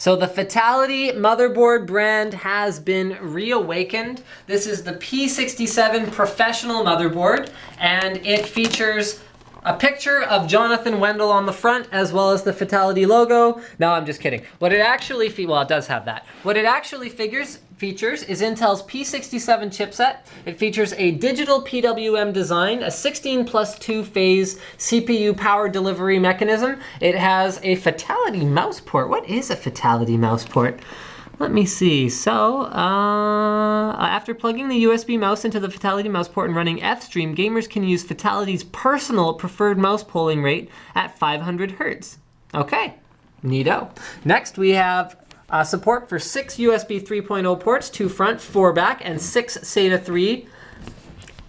So the Fatal1ty motherboard brand has been reawakened. This is the P67 professional motherboard, and it features a picture of Jonathan Wendell on the front, as well as the Fatal1ty logo. No, I'm just kidding. What it actually, well, it does have that. What it actually features is Intel's P67 chipset. It features a digital PWM design, a 16+2 phase CPU power delivery mechanism. It has a Fatal1ty mouse port. What is a Fatal1ty mouse port? Let me see. So, after plugging the USB mouse into the Fatal1ty mouse port and running F-Stream, gamers can use Fatal1ty's personal preferred mouse polling rate at 500 Hz. Okay, neato. Next, we have support for 6 USB 3.0 ports, 2 front, 4 back, and 6 SATA 3.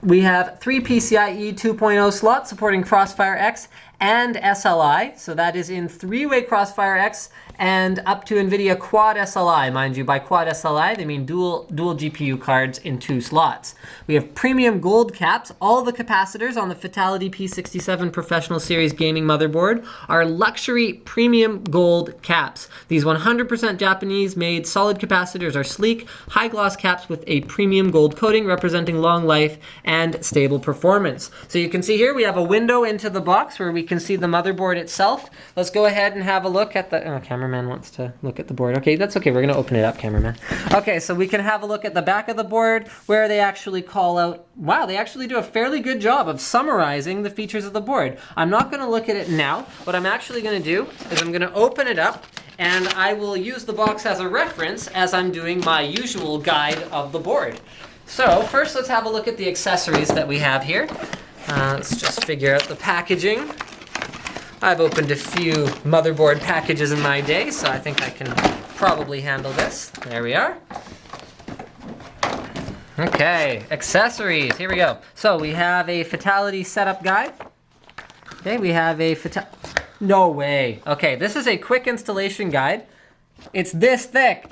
We have 3 PCIe 2.0 slots supporting Crossfire X and SLI, so that is in 3-way Crossfire X and up to NVIDIA Quad SLI. Mind you, by Quad SLI, they mean dual GPU cards in 2 slots. We have premium gold caps. All the capacitors on the Fatal1ty P67 Professional Series gaming motherboard are luxury premium gold caps. These 100% Japanese-made solid capacitors are sleek, high-gloss caps with a premium gold coating representing long life and stable performance. So you can see here we have a window into the box where we can see the motherboard itself. Let's go ahead and have a look at the, cameraman wants to look at the board. Okay, that's okay, we're gonna open it up, cameraman. Okay, so we can have a look at the back of the board where they actually call out, wow, they actually do a fairly good job of summarizing the features of the board. I'm not gonna look at it now. What I'm actually gonna do is I'm gonna open it up and I will use the box as a reference as I'm doing my usual guide of the board. So first let's have a look at the accessories that we have here. Let's just figure out the packaging. I've opened a few motherboard packages in my day, so I think I can probably handle this. There we are. Okay, accessories, here we go. So we have a Fatal1ty setup guide. Okay, we have a no way. Okay, this is a quick installation guide. It's this thick.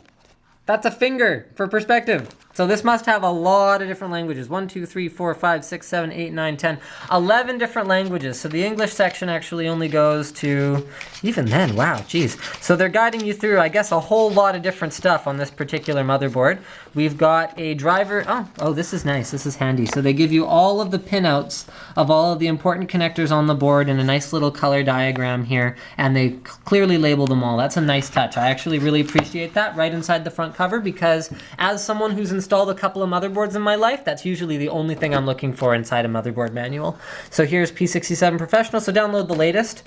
That's a finger for perspective. So this must have a lot of different languages. 1, 2, 3, 4, 5, 6, 7, 8, 9, 10, 11 different languages. So the English section actually only goes to, even then, wow, geez. So they're guiding you through, I guess, a whole lot of different stuff on this particular motherboard. We've got a driver, oh, this is nice, this is handy. So they give you all of the pinouts of all of the important connectors on the board in a nice little color diagram here, and they clearly label them all. That's a nice touch. I actually really appreciate that right inside the front cover, because as someone who's installed a couple of motherboards in my life, that's usually the only thing I'm looking for inside a motherboard manual. So here's P67 Professional, so download the latest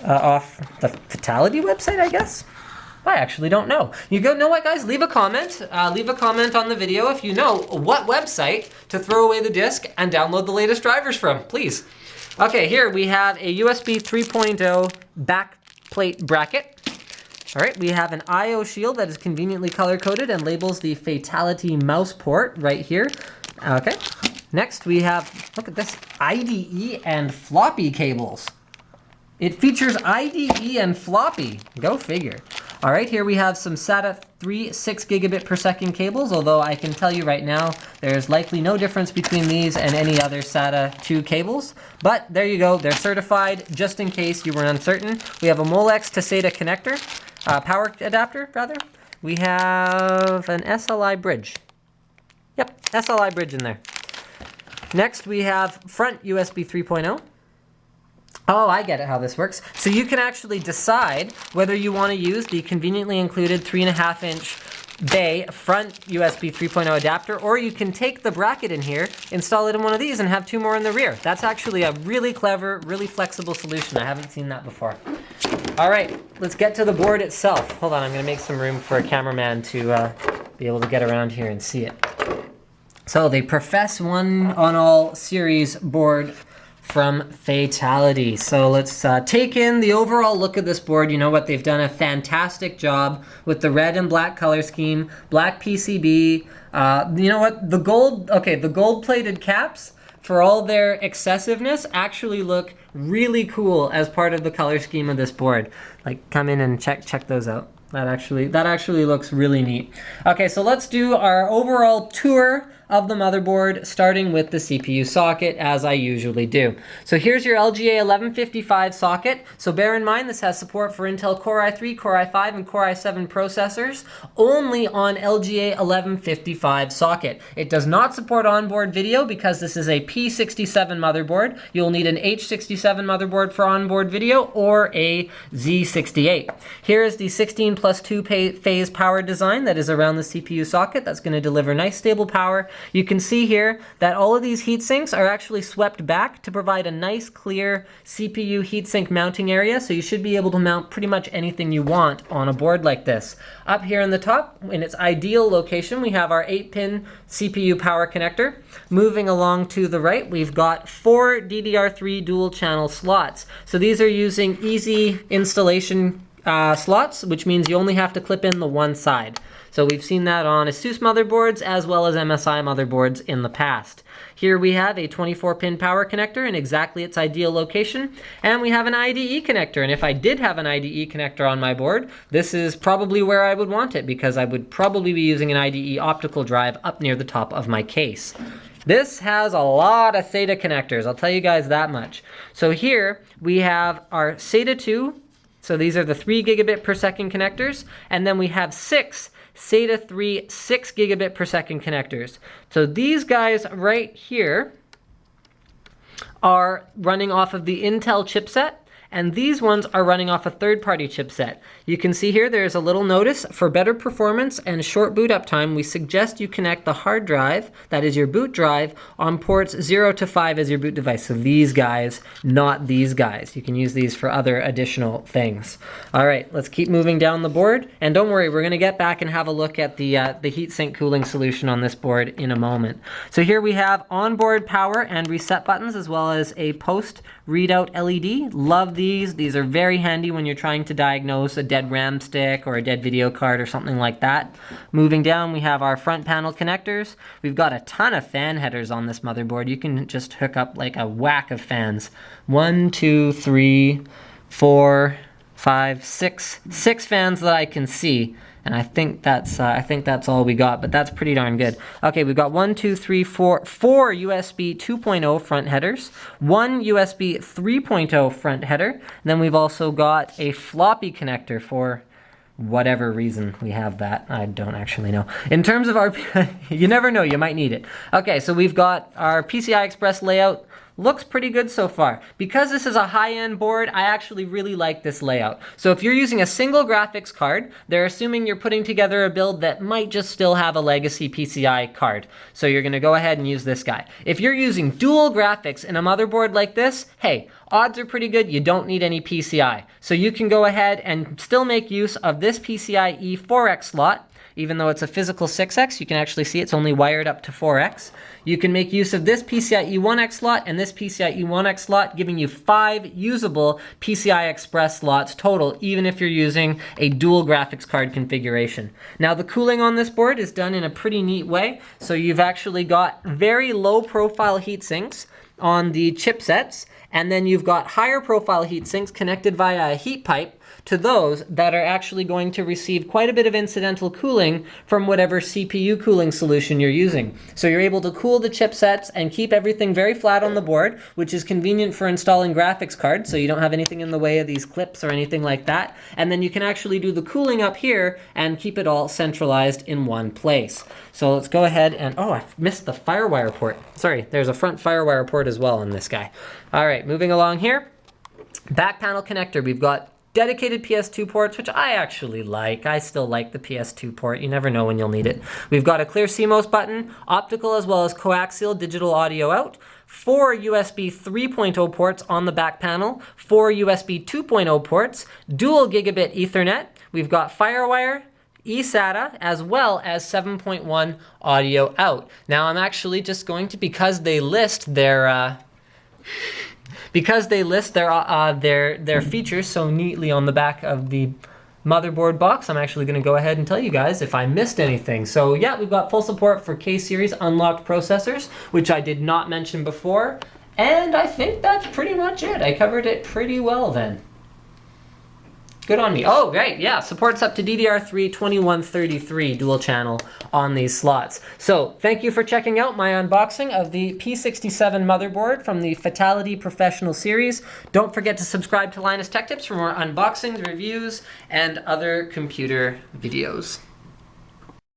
off the Fatal1ty website, I guess? I actually don't know. You know what, guys? Leave a comment. Leave a comment on the video if you know what website to throw away the disk and download the latest drivers from, please. Okay, here we have a USB 3.0 backplate bracket. All right, we have an I/O shield that is conveniently color-coded and labels the Fatal1ty mouse port right here. Okay, next we have, look at this, Ide and Floppy cables. It features Ide and Floppy, go figure. All right, here we have some SATA 3 6 gigabit per second cables, although I can tell you right now, there's likely no difference between these and any other SATA 2 cables. But there you go, they're certified, just in case you were uncertain. We have a Molex to SATA connector, power adapter, rather. We have an SLI bridge. Yep, SLI bridge in there. Next, we have front USB 3.0. Oh, I get it how this works. So you can actually decide whether you want to use the conveniently included 3.5-inch bay front USB 3.0 adapter, or you can take the bracket in here, install it in one of these, and have 2 more in the rear. That's actually a really clever, really flexible solution. I haven't seen that before. All right, let's get to the board itself. Hold on, I'm gonna make some room for a cameraman to be able to get around here and see it. So the Profess One on All series board from Fatal1ty. So let's take in the overall look of this board. You know what, they've done a fantastic job with the red and black color scheme, black PCB. You know what, the gold plated caps, for all their excessiveness, actually look really cool as part of the color scheme of this board. Like, come in and check those out. That actually looks really neat. Okay, so let's do our overall tour of the motherboard, starting with the CPU socket, as I usually do. So here's your LGA 1155 socket. So bear in mind this has support for Intel Core i3, Core i5, and Core i7 processors, only on LGA 1155 socket. It does not support onboard video because this is a P67 motherboard. You'll need an H67 motherboard for onboard video or a Z68. Here is the 16+2 phase power design that is around the CPU socket. That's going to deliver nice stable power. You can see here that all of these heat sinks are actually swept back to provide a nice clear CPU heatsink mounting area, so you should be able to mount pretty much anything you want on a board like this. Up here in the top, in its ideal location, we have our 8-pin CPU power connector. Moving along to the right, we've got 4 DDR3 dual channel slots. So these are using easy installation slots, which means you only have to clip in the one side. So we've seen that on ASUS motherboards as well as MSI motherboards in the past. Here we have a 24-pin power connector in exactly its ideal location, and we have an IDE connector. And if I did have an IDE connector on my board, this is probably where I would want it, because I would probably be using an IDE optical drive up near the top of my case. This has a lot of SATA connectors, I'll tell you guys that much. So here we have our SATA 2, so these are the 3 gigabit per second connectors, and then we have 6 SATA 3 6 gigabit per second connectors. So these guys right here are running off of the Intel chipset, and these ones are running off a third-party chipset. You can see here there's a little notice: for better performance and short boot up time, we suggest you connect the hard drive, that is your boot drive, on ports 0 to 5 as your boot device. So these guys, not these guys. You can use these for other additional things. All right, let's keep moving down the board. And don't worry, we're gonna get back and have a look at the heatsink cooling solution on this board in a moment. So here we have onboard power and reset buttons, as well as a post readout LED. Love these. These are very handy when you're trying to diagnose a dead RAM stick or a dead video card or something like that. Moving down, we have our front panel connectors. We've got a ton of fan headers on this motherboard. You can just hook up like a whack of fans. 1, 2, 3, 4, 5, 6. 6 fans that I can see. And I think that's all we got, but that's pretty darn good. Okay, we've got 4 USB 2.0 front headers, 1 USB 3.0 front header, and then we've also got a floppy connector for whatever reason we have that. I don't actually know. In terms of our, you never know, you might need it. Okay, so we've got our PCI Express layout. Looks pretty good so far. Because this is a high-end board, I actually really like this layout. So if you're using a single graphics card, they're assuming you're putting together a build that might just still have a legacy PCI card. So you're gonna go ahead and use this guy. If you're using dual graphics in a motherboard like this, hey, odds are pretty good you don't need any PCI. So you can go ahead and still make use of this PCIe 4X slot. Even though it's a physical 6X, you can actually see it's only wired up to 4X. You can make use of this PCIe 1X slot and this PCIe 1X slot, giving you 5 usable PCI Express slots total, even if you're using a dual graphics card configuration. Now, the cooling on this board is done in a pretty neat way. So you've actually got very low profile heat sinks on the chipsets, and then you've got higher profile heat sinks connected via a heat pipe to those that are actually going to receive quite a bit of incidental cooling from whatever CPU cooling solution you're using. So you're able to cool the chipsets and keep everything very flat on the board, which is convenient for installing graphics cards, so you don't have anything in the way of these clips or anything like that. And then you can actually do the cooling up here and keep it all centralized in one place. So let's go ahead and, oh, I missed the FireWire port. Sorry, there's a front FireWire port as well on this guy. All right, moving along here. Back panel connector, we've got dedicated Ps2 ports, which I actually like. I still like the Ps2 port. You never know when you'll need it. We've got a clear CMOS button, optical as well as coaxial digital audio out, 4 USB 3.0 ports on the back panel, 4 USB 2.0 ports, dual gigabit Ethernet. We've got FireWire, eSATA, as well as 7.1 audio out. Now I'm actually just going to, because they list their features so neatly on the back of the motherboard box, I'm actually going to go ahead and tell you guys if I missed anything. So yeah, we've got full support for K-series unlocked processors, which I did not mention before, and I think that's pretty much it. I covered it pretty well then. Good on me. Oh, right, yeah, supports up to DDR3 2133 dual channel on these slots. So thank you for checking out my unboxing of the P67 motherboard from the Fatal1ty Professional Series. Don't forget to subscribe to Linus Tech Tips for more unboxings, reviews, and other computer videos.